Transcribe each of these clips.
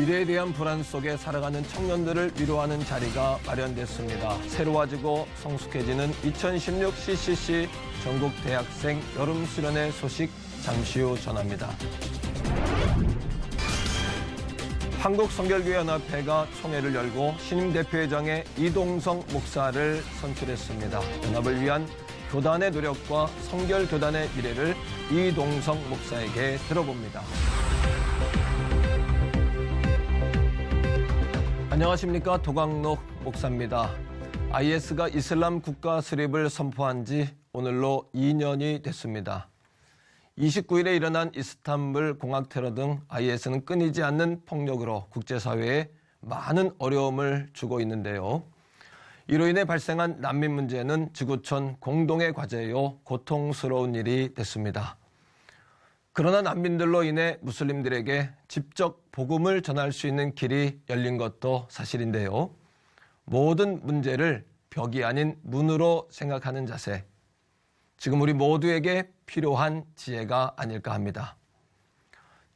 미래에 대한 불안 속에 살아가는 청년들을 위로하는 자리가 마련됐습니다. 새로워지고 성숙해지는 2016 CCC 전국 대학생 여름 수련회 소식 잠시 후 전합니다. 한국성결교회연합회가 총회를 열고 신임 대표회장에 이동성 목사를 선출했습니다. 연합을 위한 교단의 노력과 성결교단의 미래를 이동성 목사에게 들어봅니다. 안녕하십니까. 도광록 목사입니다. IS가 이슬람 국가 수립을 선포한 지 오늘로 2년이 됐습니다. 29일에 일어난 이스탄불 공학 테러 등 IS는 끊이지 않는 폭력으로 국제사회에 많은 어려움을 주고 있는데요. 이로 인해 발생한 난민 문제는 지구촌 공동의 과제요, 고통스러운 일이 됐습니다. 그러나 난민들로 인해 무슬림들에게 직접 복음을 전할 수 있는 길이 열린 것도 사실인데요. 모든 문제를 벽이 아닌 문으로 생각하는 자세, 지금 우리 모두에게 필요한 지혜가 아닐까 합니다.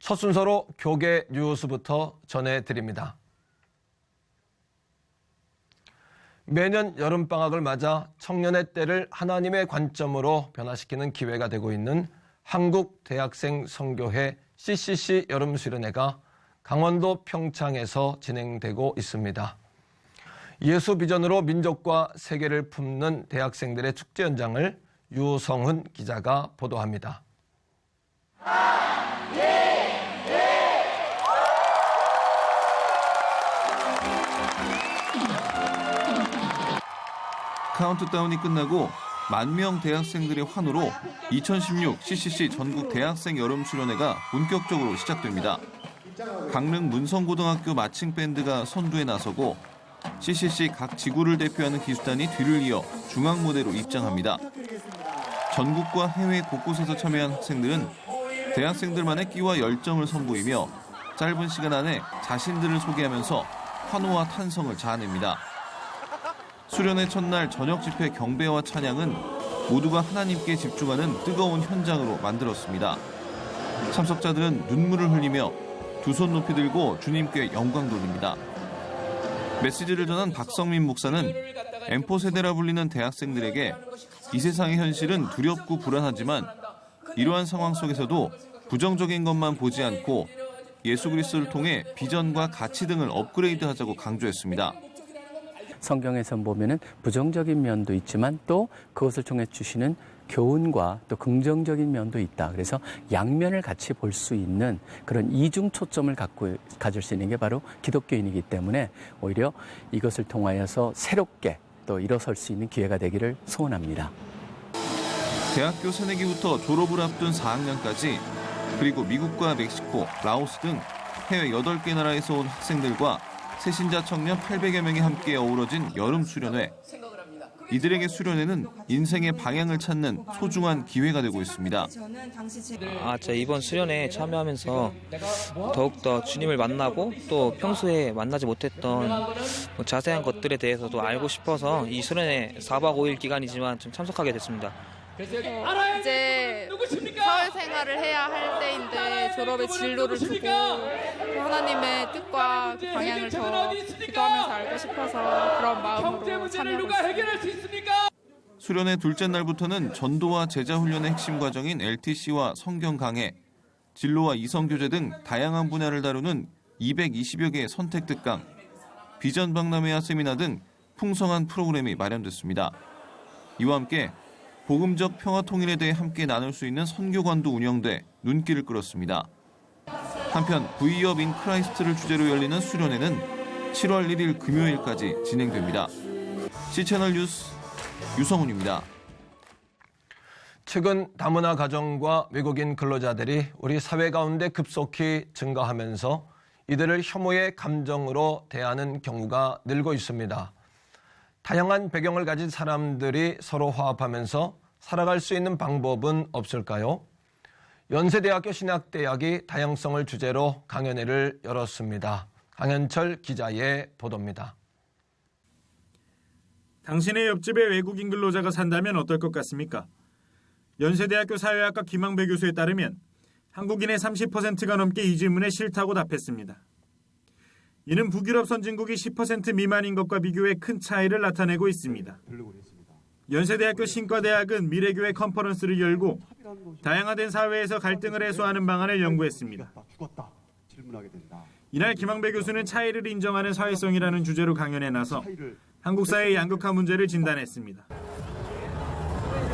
첫 순서로 교계 뉴스부터 전해드립니다. 매년 여름방학을 맞아 청년의 때를 하나님의 관점으로 변화시키는 기회가 되고 있는 한국대학생 선교회 CCC 여름수련회가 강원도 평창에서 진행되고 있습니다. 예수 비전으로 민족과 세계를 품는 대학생들의 축제 현장을 유성훈 기자가 보도합니다. 카운트다운이 끝나고 만명 대학생들의 환호로 2016 CCC 전국 대학생 여름 수련회가 본격적으로 시작됩니다. 강릉 문성고등학교 마칭 밴드가 선두에 나서고 CCC 각 지구를 대표하는 기수단이 뒤를 이어 중앙 무대로 입장합니다. 전국과 해외 곳곳에서 참여한 학생들은 대학생들만의 끼와 열정을 선보이며 짧은 시간 안에 자신들을 소개하면서 환호와 탄성을 자아냅니다. 수련회 첫날 저녁 집회 경배와 찬양은 모두가 하나님께 집중하는 뜨거운 현장으로 만들었습니다. 참석자들은 눈물을 흘리며 두 손 높이 들고 주님께 영광 돌립니다. 메시지를 전한 박성민 목사는 M4 세대라 불리는 대학생들에게 이 세상의 현실은 두렵고 불안하지만 이러한 상황 속에서도 부정적인 것만 보지 않고 예수 그리스도를 통해 비전과 가치 등을 업그레이드하자고 강조했습니다. 성경에서 보면은 부정적인 면도 있지만 또 그것을 통해 주시는 교훈과 또 긍정적인 면도 있다. 그래서 양면을 같이 볼 수 있는 그런 이중 초점을 가질 수 있는 게 바로 기독교인이기 때문에 오히려 이것을 통하여서 새롭게 또 일어설 수 있는 기회가 되기를 소원합니다. 대학교 새내기부터 졸업을 앞둔 4학년까지 그리고 미국과 멕시코, 라오스 등 해외 8개 나라에서 온 학생들과 새신자 청년 800여 명이 함께 어우러진 여름 수련회. 이들에게 수련회는 인생의 방향을 찾는 소중한 기회가 되고 있습니다. 제가 이번 수련회에 참여하면서 더욱더 주님을 만나고 또 평소에 만나지 못했던 자세한 것들에 대해서도 알고 싶어서 이 수련회 4박 5일 기간이지만 좀 참석하게 됐습니다. 이제 사회생활을 해야 할 때인데 졸업의 진로를 두고 하나님의 뜻과 방향을 더 기도하면서 알고 싶어서 그런 마음으로 참여하고 있습니다. 수련회 둘째 날부터는 전도와 제자훈련의 핵심 과정인 LTC와 성경 강해, 진로와 이성교제 등 다양한 분야를 다루는 220여 개의 선택 특강, 비전 박람회와 세미나 등 풍성한 프로그램이 마련됐습니다. 이와 함께 복음적 평화 통일에 대해 함께 나눌 수 있는 선교관도 운영돼 눈길을 끌었습니다. 한편 V of in Christ를 주제로 열리는 수련회는 7월 1일 금요일까지 진행됩니다. C채널 뉴스 유성훈입니다. 최근 다문화 가정과 외국인 근로자들이 우리 사회 가운데 급속히 증가하면서 이들을 혐오의 감정으로 대하는 경우가 늘고 있습니다. 다양한 배경을 가진 사람들이 서로 화합하면서 살아갈 수 있는 방법은 없을까요? 연세대학교 신학대학이 다양성을 주제로 강연회를 열었습니다. 강현철 기자의 보도입니다. 당신의 옆집에 외국인 근로자가 산다면 어떨 것 같습니까? 연세대학교 사회학과 김항배 교수에 따르면 한국인의 30%가 넘게 이 질문에 싫다고 답했습니다. 이는 북유럽 선진국이 10% 미만인 것과 비교해 큰 차이를 나타내고 있습니다. 연세대학교 신과대학은 미래교회 컨퍼런스를 열고 다양화된 사회에서 갈등을 해소하는 방안을 연구했습니다. 이날 김항배 교수는 차이를 인정하는 사회성이라는 주제로 강연에 나서 한국 사회의 양극화 문제를 진단했습니다.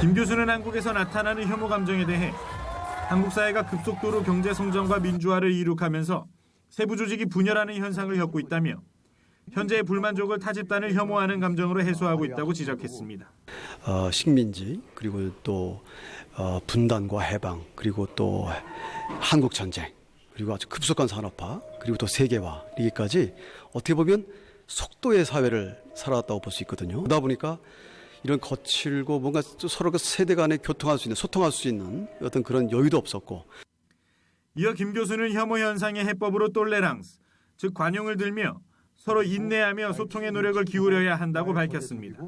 김 교수는 한국에서 나타나는 혐오 감정에 대해 한국 사회가 급속도로 경제 성장과 민주화를 이룩하면서 세부 조직이 분열하는 현상을 겪고 있다며 현재의 불만족을 타 집단을 혐오하는 감정으로 해소하고 있다고 지적했습니다. 식민지 그리고 또 분단과 해방 그리고 또 한국 전쟁 그리고 아주 급속한 산업화 그리고 또 세계화 이기까지 어떻게 보면 속도의 사회를 살아왔다고 볼 수 있거든요. 그러다 보니까 이런 거칠고 뭔가 서로 그 세대 간에 교통할 수 있는 소통할 수 있는 어떤 그런 여유도 없었고. 이어 김 교수는 혐오 현상의 해법으로 똘레랑스, 즉 관용을 들며 서로 인내하며 소통의 노력을 기울여야 한다고 밝혔습니다.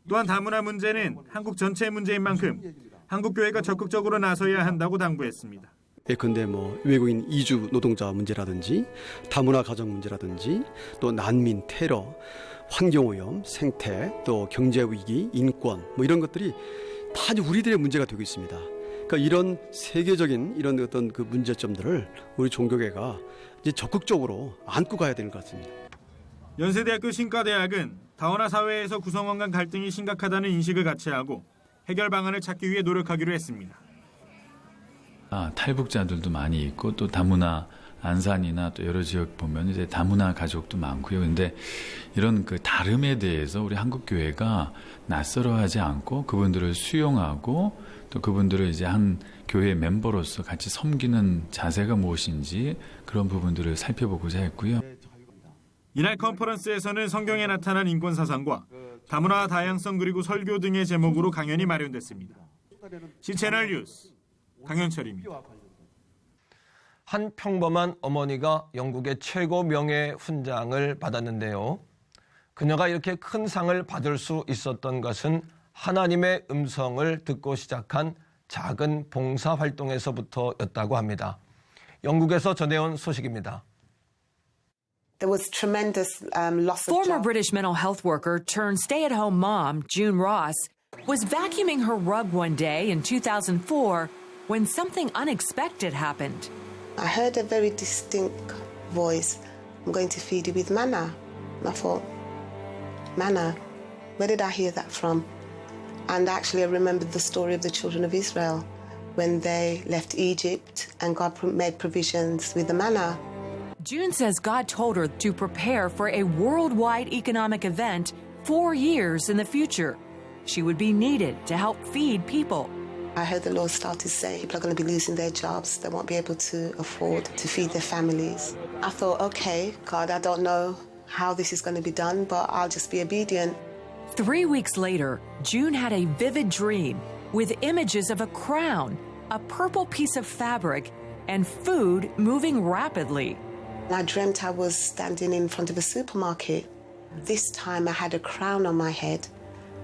또한 다문화 문제는 한국 전체의 문제인 만큼 한국 교회가 적극적으로 나서야 한다고 당부했습니다. 예컨대 외국인 이주 노동자 문제라든지 다문화 가정 문제라든지 또 난민, 테러, 환경오염, 생태, 또 경제위기, 인권 이런 것들이 다 우리들의 문제가 되고 있습니다. 그러니까 이런 세계적인 이런 어떤 그 문제점들을 우리 종교계가 이제 적극적으로 안고 가야 되는 것 같습니다. 연세대학교 신과대학은 다원화 사회에서 구성원 간 갈등이 심각하다는 인식을 같이 하고 해결 방안을 찾기 위해 노력하기로 했습니다. 탈북자들도 많이 있고 또 다문화 안산이나 또 여러 지역 보면 이제 다문화 가족도 많고요. 근데 이런 그 다름에 대해서 우리 한국 교회가 낯설어하지 않고 그분들을 수용하고 또 그분들을 이제 한 교회 멤버로서 같이 섬기는 자세가 무엇인지 그런 부분들을 살펴보고자 했고요. 이날 컨퍼런스에서는 성경에 나타난 인권 사상과 다문화 다양성 그리고 설교 등의 제목으로 강연이 마련됐습니다. C채널 뉴스 강현철입니다. 한 평범한 어머니가 영국의 최고 명예 훈장을 받았는데요. 그녀가 이렇게 큰 상을 받을 수 있었던 것은 하나님의 음성을 듣고 시작한 작은 봉사 활동에서부터였다고 합니다. 영국에서 전해온 소식입니다. There was tremendous loss of Former job. British mental health worker turned stay-at-home mom, June Ross, was vacuuming her rug one day in 2004 when something unexpected happened. I heard a very distinct voice. I'm going to feed you with manna. And I thought, manna? Where did I hear that from? And actually I remembered the story of the children of Israel when they left Egypt and God made provisions with the manna. June says God told her to prepare for a worldwide economic event 4 years in the future. She would be needed to help feed people. I heard the Lord start to say people are going to be losing their jobs. They won't be able to afford to feed their families. I thought, okay, God, I don't know how this is going to be done, but I'll just be obedient. 3 weeks later, June had a vivid dream with images of a crown, a purple piece of fabric, and food moving rapidly. I dreamt I was standing in front of a supermarket. This time I had a crown on my head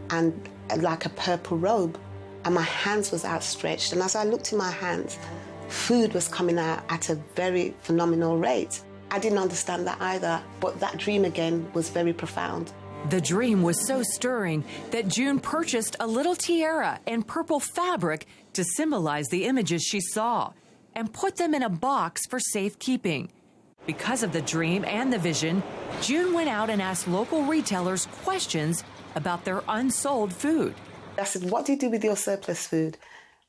and like a purple robe, and my hands was outstretched. And as I looked in my hands, food was coming out at a very phenomenal rate. I didn't understand that either, but that dream again was very profound. The dream was so stirring that June purchased a little tiara and purple fabric to symbolize the images she saw and put them in a box for safekeeping. Because of the dream and the vision, June went out and asked local retailers questions about their unsold food. I said, what do you do with your surplus food?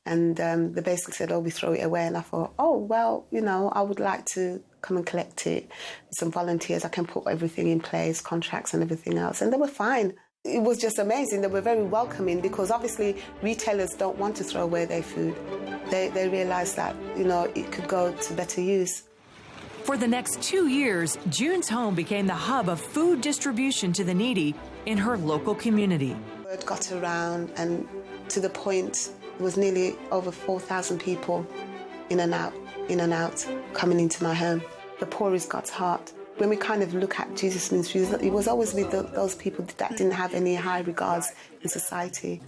And they basically said, oh, we throw it away. And I thought, oh, well, you know, I would like to come and collect it. Some volunteers, I can put everything in place, contracts and everything else. And they were fine. It was just amazing. They were very welcoming because obviously retailers don't want to throw away their food. They realised that, you know, it could go to better use. For the next 2 years, June's home became the hub of food distribution to the needy in her local community. Word got around, and to the point, there was nearly over 4,000 people in and out, coming into my home. The poor is God's heart. When we kind of look at Jesus' ministry, it was always with those people that didn't have any high regards in society.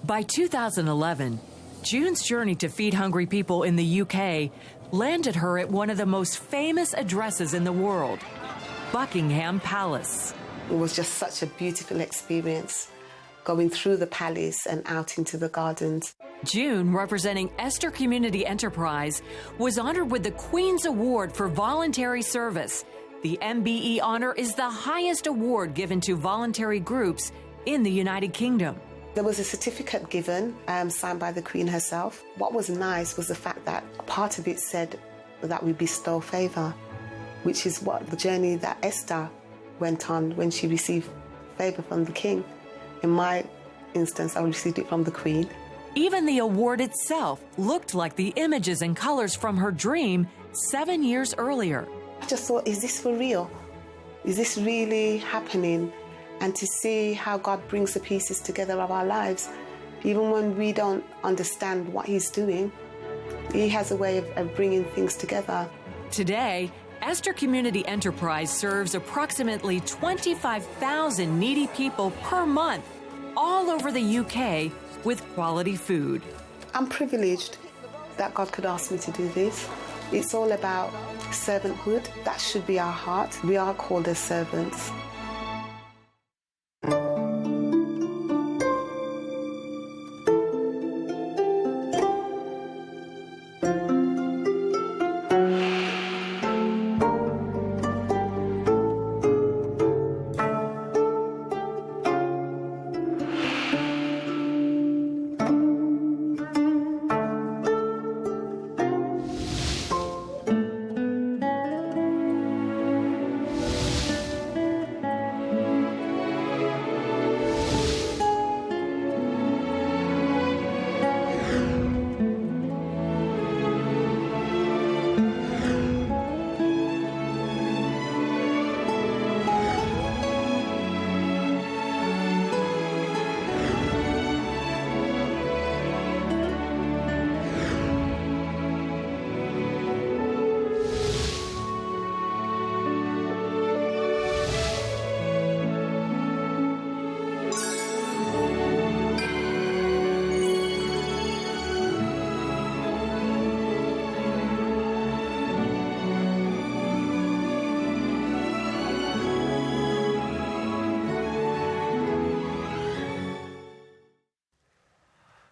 By 2011, June's journey to feed hungry people in the UK landed her at one of the most famous addresses in the world, Buckingham Palace. It was just such a beautiful experience, going through the palace and out into the gardens. June, representing Esther Community Enterprise, was honored with the Queen's Award for Voluntary Service. The MBE honor is the highest award given to voluntary groups in the United Kingdom. There was a certificate given, signed by the Queen herself. What was nice was the fact that part of it said that we bestow favour, which is what the journey that Esther went on when she received favour from the King. In my instance, I received it from the Queen. Even the award itself looked like the images and colors from her dream 7 years earlier. I just thought, is this for real? Is this really happening? And to see how God brings the pieces together of our lives, even when we don't understand what He's doing, He has a way of bringing things together. Today, Esther Community Enterprise serves approximately 25,000 needy people per month all over the UK with quality food. I'm privileged that God could ask me to do this. It's all about servanthood. That should be our heart. We are called as servants.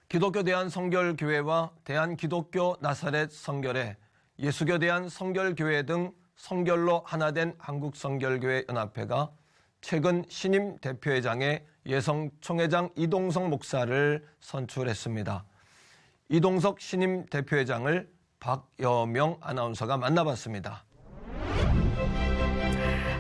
기독교 대한성결교회와 대한기독교 나사렛 성결회, 예수교 대한성결교회 등 성결로 하나된 한국성결교회 연합회가 최근 신임 대표회장에 예성 총회장 이동석 목사를 선출했습니다. 이동석 신임 대표회장을 박여명 아나운서가 만나봤습니다.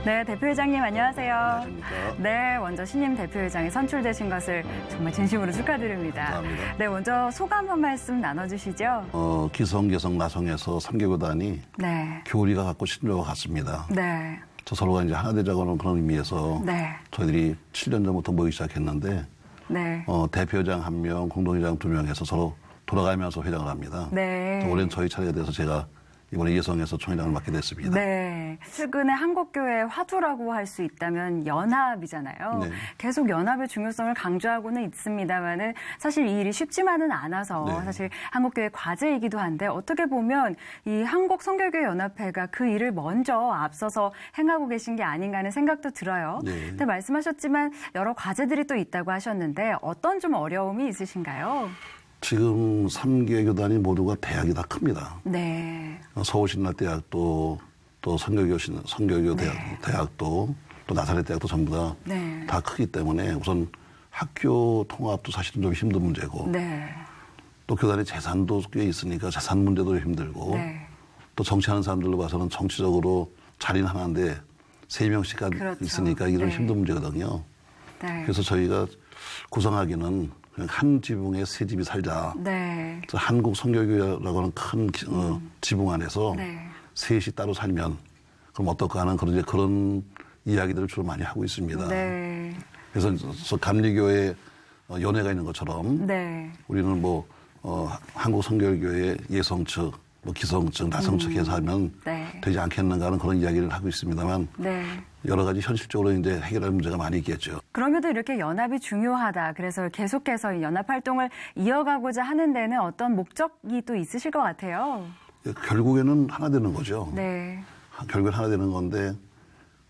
네, 대표회장님 안녕하세요. 안녕하십니까. 네, 먼저 신임 대표회장이 선출되신 것을 정말 진심으로 축하드립니다. 감사합니다. 네, 먼저 소감 한 말씀 나눠주시죠. 기성, 개성, 나성에서 3개교단이 네. 교리가 같고 신조가 같습니다. 네. 저 서로가 이제 하나 되자고는 그런 의미에서 네. 저희들이 7년 전부터 모이기 시작했는데 네. 대표회장 1명, 공동회장 2명 해서 서로 돌아가면서 회장을 합니다. 네. 올해는 저희 차례가 돼서 제가 이번에 예성에서 총회장을 맡게 됐습니다. 네. 최근에 한국교회의 화두라고 할 수 있다면 연합이잖아요. 네. 계속 연합의 중요성을 강조하고는 있습니다만은 사실 이 일이 쉽지만은 않아서 네. 사실 한국교회 과제이기도 한데 어떻게 보면 이 한국성결교회 연합회가 그 일을 먼저 앞서서 행하고 계신 게 아닌가 하는 생각도 들어요. 네. 근데 말씀하셨지만 여러 과제들이 또 있다고 하셨는데 어떤 좀 어려움이 있으신가요? 지금 3개 교단이 모두가 대학이 다 큽니다. 네. 서울신라대학도 또 성결교 네. 대학도 또 나사렛 대학도 전부 다, 네. 다 크기 때문에 우선 학교 통합도 사실은 좀 힘든 문제고 네. 또 교단의 재산도 꽤 있으니까 재산 문제도 힘들고 네. 또 정치하는 사람들로 봐서는 정치적으로 자리는 하나인데 3명씩까지 그렇죠. 있으니까 이런 네. 힘든 문제거든요. 네. 그래서 저희가 구성하기는 그냥 한 지붕에 3집이 살자. 네. 한국 성결교회라고 하는 큰 지붕 안에서 네. 셋이 따로 살면 그럼 어떨까 하는 그런 이야기들을 주로 많이 하고 있습니다. 네. 그래서 감리교회 연회가 있는 것처럼 네. 우리는 한국 성결교회 예성 측, 기성 측, 나성 측 해서 하면 네. 되지 않겠는가 하는 그런 이야기를 하고 있습니다만 네. 여러 가지 현실적으로 이제 해결할 문제가 많이 있겠죠. 그럼에도 이렇게 연합이 중요하다. 그래서 계속해서 이 연합 활동을 이어가고자 하는 데는 어떤 목적이 또 있으실 것 같아요. 결국에는 하나 되는 거죠. 네. 결국엔 하나 되는 건데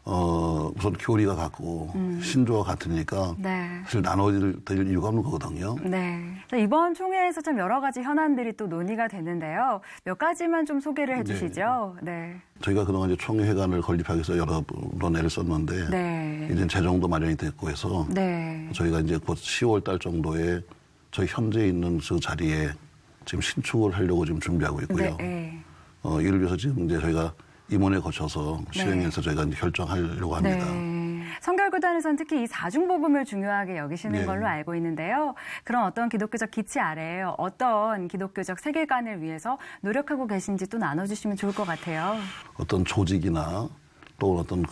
우선 교리가 같고 신조가 같으니까 네. 사실 나눠질 이유가 없는 거거든요. 네. 이번 총회에서 참 여러 가지 현안들이 또 논의가 되는데요. 몇 가지만 좀 소개를 해주시죠. 네. 저희가 그동안 이제 총회관을 건립하기 위해서 여러 번 애를 썼는데 네. 이제 재정도 마련이 됐고 해서 네. 저희가 이제 곧 10월 달 정도에 저희 현재 있는 그 자리에 지금 신축을 하려고 지금 준비하고 있고요. 네. 이를 위해서 지금 이제 저희가 임원에 거쳐서 실행해서 저희가 이제 결정하려고 합니다. 네. 성결구단에서는 특히 이 사중복음을 중요하게 여기시는 네. 걸로 알고 있는데요. 그런 어떤 기독교적 기치 아래에 어떤 기독교적 세계관을 위해서 노력하고 계신지 또 나눠주시면 좋을 것 같아요. 어떤 조직이나 또 어떤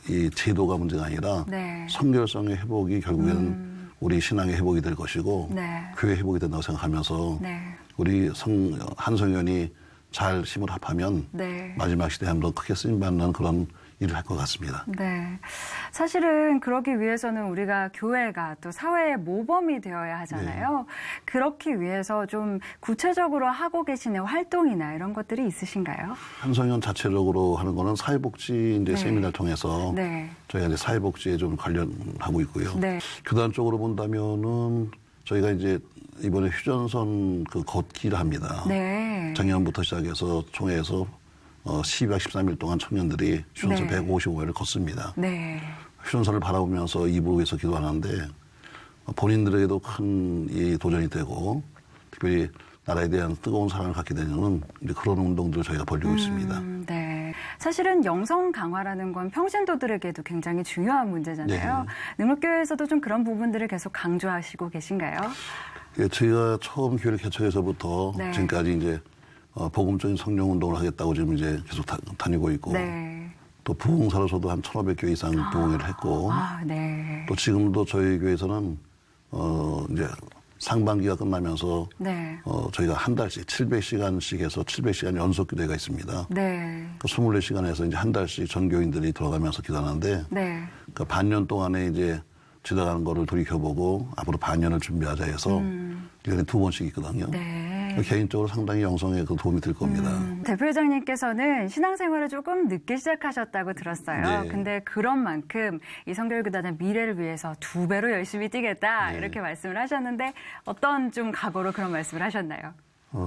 이 제도가 문제가 아니라 네. 성결성의 회복이 결국에는 우리 신앙의 회복이 될 것이고 네. 교회 회복이 된다고 생각하면서 네. 우리 한성연이 잘 힘을 합하면 네. 마지막 시대에 한 번 더 크게 쓰임받는 그런 일을 할 것 같습니다. 네. 사실은 그러기 위해서는 우리가 교회가 또 사회의 모범이 되어야 하잖아요. 네. 그렇기 위해서 좀 구체적으로 하고 계시는 활동이나 이런 것들이 있으신가요? 한성연 자체적으로 하는 거는 사회복지 이제 네. 세미나를 통해서 네. 저희가 이제 사회복지에 좀 관련하고 있고요. 네. 교단 쪽으로 본다면은 저희가 이제 이번에 휴전선 걷기를 합니다. 네. 작년부터 시작해서 총회에서 12박 13일 동안 청년들이 휴전선 네. 155회를 걷습니다. 네. 휴전선을 바라보면서 이불을 위해서 기도하는데 본인들에게도 큰 이 도전이 되고 특별히 나라에 대한 뜨거운 사랑을 갖게 되는 이제 그런 운동들을 저희가 벌이고 있습니다. 네. 사실은 영성 강화라는 건 평신도들에게도 굉장히 중요한 문제잖아요. 네. 능력교회에서도 좀 그런 부분들을 계속 강조하시고 계신가요? 예, 저희가 처음 교회를 개척해서부터 네. 지금까지 이제 복음적인 성령 운동을 하겠다고 지금 이제 계속 다니고 있고 네. 또 부흥사로서도 한 1,500교 이상 부흥회를 했고 네. 또 지금도 저희 교회에서는 이제 상반기가 끝나면서 네. 저희가 한 달씩 700시간씩 해서 700시간 연속 기도회가 있습니다. 네. 그 24시간에서 이제 한 달씩 전교인들이 들어가면서 기도하는데 네. 그 반년 동안에 이제 지나가는 거를 돌이켜보고 앞으로 반년을 준비하자 해서 1년에 2번씩 있거든요. 네. 개인적으로 상당히 영성에 도움이 될 겁니다. 대표회장님께서는 신앙생활을 조금 늦게 시작하셨다고 들었어요. 네. 근데 그런 만큼 이 성결교단의 미래를 위해서 2배로 열심히 뛰겠다 네. 이렇게 말씀을 하셨는데 어떤 좀 각오로 그런 말씀을 하셨나요?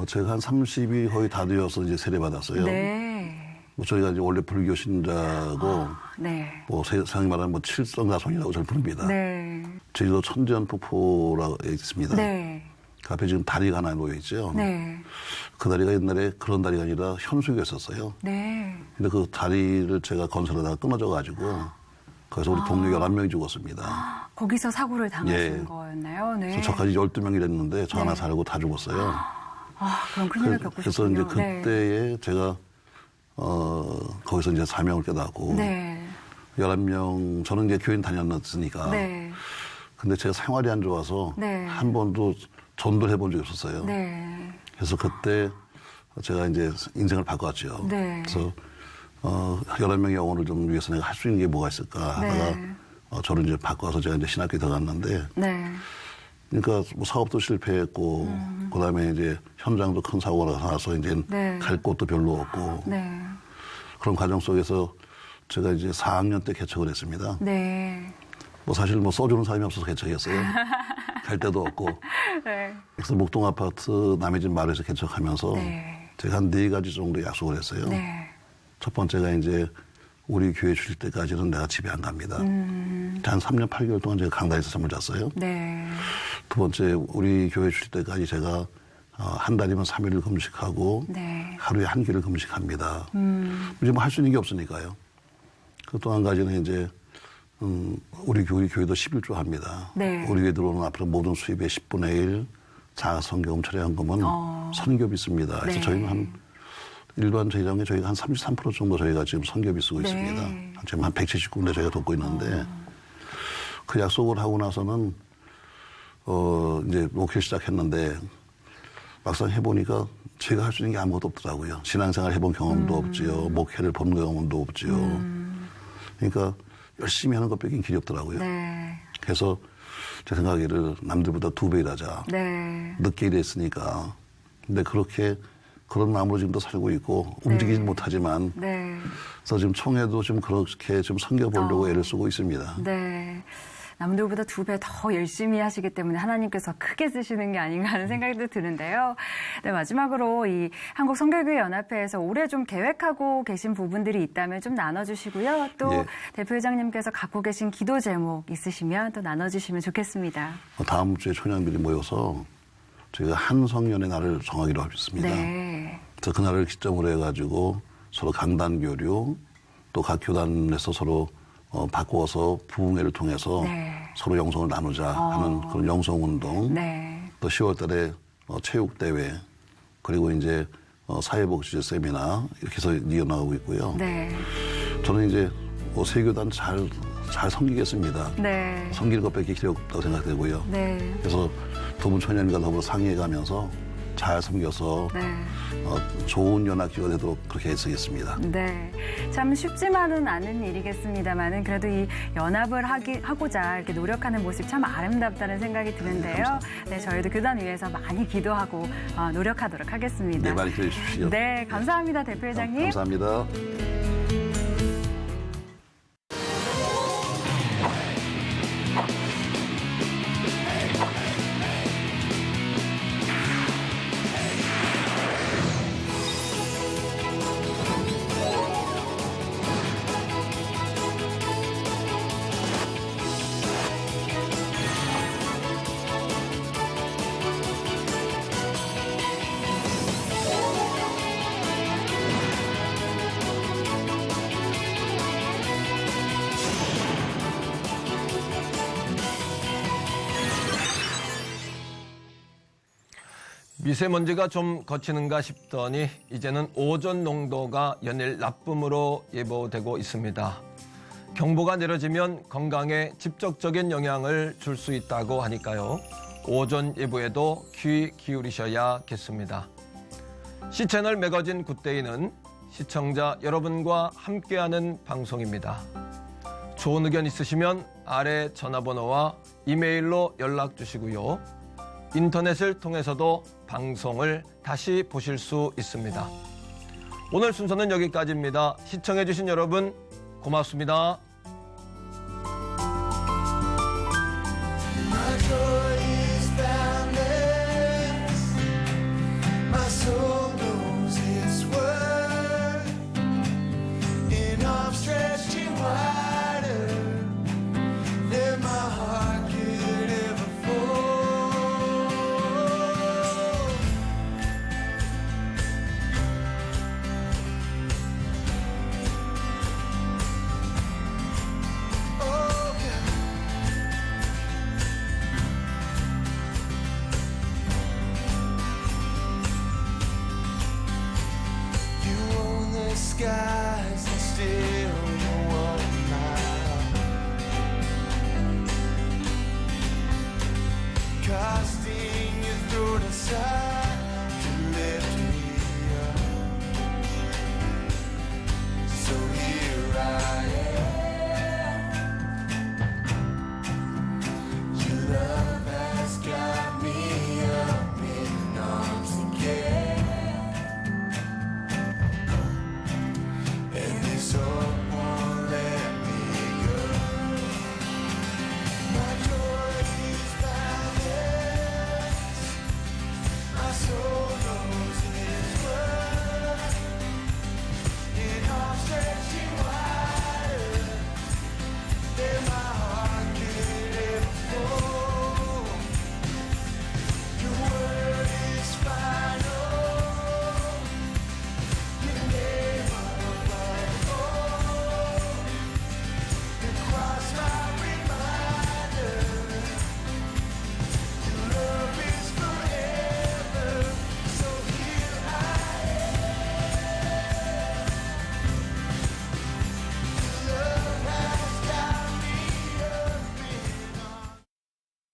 제가 한 30이 거의 다 되어서 이제 세례받았어요. 네. 뭐 저희가 이제 원래 불교 신자고 네. 뭐 세상에 말하는 뭐 칠성가손이라고 저를 부릅니다. 네. 제주도 천지연 폭포라고 있습니다. 네. 그 앞에 지금 다리가 하나 놓여 있죠. 네. 그 다리가 옛날에 그런 다리가 아니라 현수교였었어요. 네. 근데 그 다리를 제가 건설하다가 끊어져가지고 거기서 우리 동료 11명이 죽었습니다. 거기서 사고를 당하신 예. 거였나요? 네. 그래서 저까지 12명이 됐는데 저 하나 살고 다 죽었어요. 그럼 큰일을 그래서 겪으셨군요. 이제 그때에 제가 거기서 이제 사명을 깨닫고 네. 11명 저는 이제 교인 다녔으니까 네. 근데 제가 생활이 안 좋아서 네. 한 번도 전도를 해본 적이 없었어요. 네. 그래서 그때 제가 이제 인생을 바꿨죠. 네. 그래서 11명의 영혼을 좀 위해서 내가 할 수 있는 게 뭐가 있을까 하다가 네. 저를 이제 바꿔서 제가 이제 신학교에 들어갔는데 네. 그러니까 뭐 사업도 실패했고 그다음에 이제 현장도 큰 사고가 나서 이제 네. 갈 곳도 별로 없고 네. 그런 과정 속에서 제가 이제 4학년 때 개척을 했습니다. 네. 뭐 사실 뭐 써주는 사람이 없어서 개척했어요. 갈 데도 없고. 네. 그래서 목동 아파트 남의 집 마을에서 개척하면서 네. 제가 한 4가지 정도 약속을 했어요. 네. 첫 번째가 이제 우리 교회 주실 때까지는 내가 집에 안 갑니다. 한 3년 8개월 동안 제가 강단에서 잠을 잤어요. 네. 두 번째 우리 교회 주실 때까지 제가 한 달이면 3일을 금식하고 네. 하루에 한 끼를 금식합니다. 이제 뭐 할 수 있는 게 없으니까요. 그 또 한 가지는 이제 우리 교회도 11조 합니다. 네. 우리 교회 들어오는 앞으로 모든 수입의 10분의 1 자선교금 철회연금은 선교비 씁니다. 그래서 네. 저희는 한 일반 재정에 저희가 한 33% 정도 저희가 지금 선교비 쓰고 네. 있습니다. 지금 한 179군데 저희가 돕고 있는데 그 약속을 하고 나서는 이제 목회 시작했는데 막상 해보니까 제가 할 수 있는 게 아무것도 없더라고요. 신앙생활 해본 경험도 없지요. 목회를 본 경험도 없지요. 그러니까 열심히 하는 것밖에 길이 없더라고요. 네. 그래서 제 생각에는 남들보다 2배 일하자. 네. 늦게 일했으니까. 근데 그렇게 그런 마음으로 지금도 살고 있고 움직이지 못하지만 네. 그래서 지금 총회도 좀 그렇게 좀 섬겨보려고 애를 쓰고 있습니다. 네. 남들보다 2배 더 열심히 하시기 때문에 하나님께서 크게 쓰시는 게 아닌가 하는 생각도 드는데요. 네, 마지막으로 이 한국성결교회연합회에서 올해 좀 계획하고 계신 부분들이 있다면 좀 나눠주시고요. 또 예. 대표회장님께서 갖고 계신 기도 제목 있으시면 또 나눠주시면 좋겠습니다. 다음 주에 초년들이 모여서 저희가 한성년의 날을 정하기로 하셨습니다. 네. 그래서 그날을 기점으로 해가지고 서로 강단 교류 또 각 교단에서 서로 바꾸어서 부흥회를 통해서 네. 서로 영성을 나누자 하는 그런 영성운동. 네. 또 10월 달에 체육대회 그리고 이제 사회복지 세미나 이렇게 해서 이어나가고 있고요. 네. 저는 이제 세 교단 잘 섬기겠습니다. 네. 섬길 것밖에 길이 없다고 생각되고요. 네. 그래서 두 분 청년과 더불어 상의해가면서 잘 섬겨서 네. 좋은 연합기가 되도록 그렇게 애쓰겠습니다. 네, 참 쉽지만은 않은 일이겠습니다만은 그래도 이 연합을 하고자 이렇게 노력하는 모습 참 아름답다는 생각이 드는데요. 네, 저희도 교단 위해서 많이 기도하고 노력하도록 하겠습니다. 네, 많이 기대해 주십시오. 네, 감사합니다, 대표회장님. 감사합니다. 미세먼지가 좀 거치는가 싶더니 이제는 오존 농도가 연일 나쁨으로 예보되고 있습니다. 경보가 내려지면 건강에 직접적인 영향을 줄 수 있다고 하니까요. 오존 예보에도 귀 기울이셔야겠습니다. 시채널 매거진 굿데이는 시청자 여러분과 함께하는 방송입니다. 좋은 의견 있으시면 아래 전화번호와 이메일로 연락 주시고요. 인터넷을 통해서도 방송을 다시 보실 수 있습니다. 오늘 순서는 여기까지입니다. 시청해주신 여러분 고맙습니다. Skies and still you won't now. Casting you through the side.